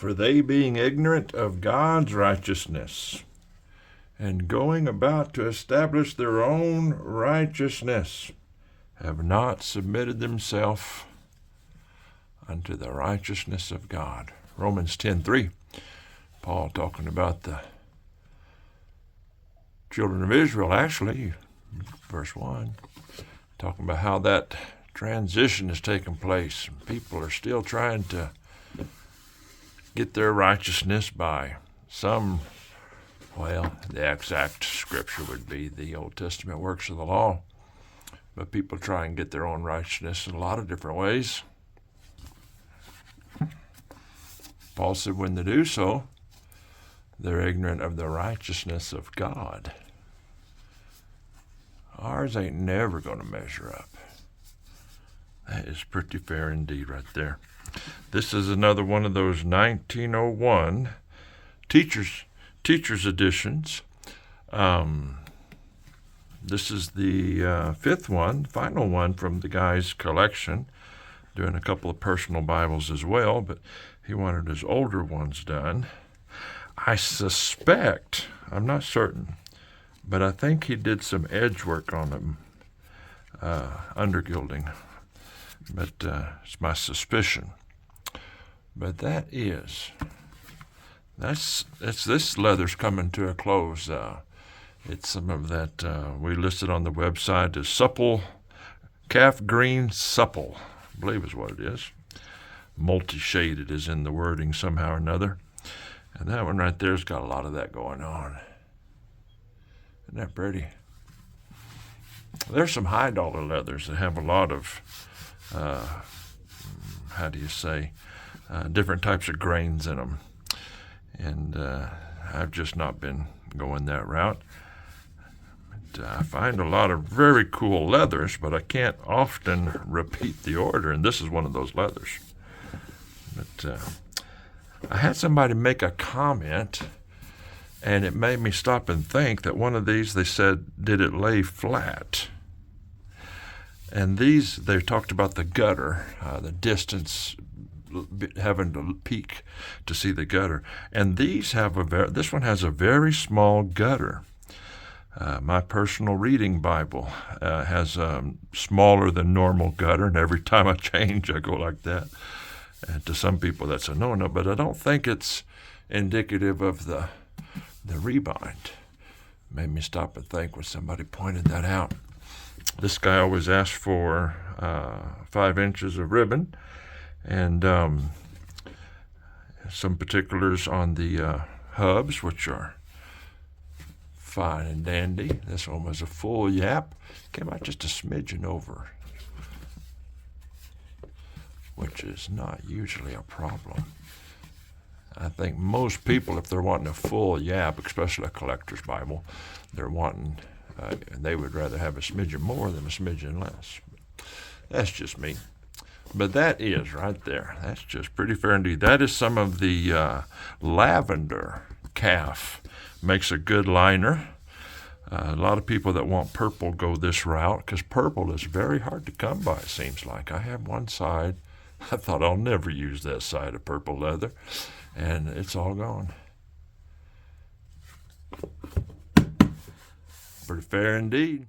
For they, being ignorant of God's righteousness, and going about to establish their own righteousness, have not submitted themselves unto the righteousness of God. Romans 10:3, Paul talking about the children of Israel, actually, verse 1, talking about how that transition has taken place. People are still trying to get their righteousness by some, well, the exact scripture would be the Old Testament works of the law. But people try and get their own righteousness in a lot of different ways. Paul said when they do so, they're ignorant of the righteousness of God. Ours ain't never going to measure up. That is pretty fair indeed right there. This is another one of those 1901 teachers editions. This is the fifth one, final one from the guy's collection, doing a couple of personal Bibles as well, but he wanted his older ones done. I suspect, I'm not certain, but I think he did some edge work on them, undergilding, but it's my suspicion. But this leather's coming to a close. It's some of that we listed on the website as supple, calf green supple, I believe is what it is. Multi-shaded is in the wording somehow or another. And that one right there's got a lot of that going on. Isn't that pretty? There's some high dollar leathers that have a lot of, different types of grains in them. And I've just not been going that route. But, I find a lot of very cool leathers, but I can't often repeat the order, and this is one of those leathers. But I had somebody make a comment, and it made me stop and think that one of these, they said, did it lay flat? And these, they talked about the gutter, the distance, having to peek to see the gutter. And these have this one has a very small gutter. My personal reading Bible has a smaller than normal gutter, and every time I change, I go like that. And to some people, that's a no-no, but I don't think it's indicative of the rebind. Made me stop and think when somebody pointed that out. This guy always asked for 5 inches of ribbon, and some particulars on the hubs, which are fine and dandy. This one was a full yap. Came out just a smidgen over, which is not usually a problem. I think most people, if they're wanting a full yap, especially a collector's Bible, they're wanting, they would rather have a smidgen more than a smidgen less. That's just me. But that is right there. That's just pretty fair indeed. That is some of the lavender calf. Makes a good liner. A lot of people that want purple go this route because purple is very hard to come by, it seems like. I have one side. I thought I'll never use that side of purple leather, and it's all gone. Pretty fair indeed.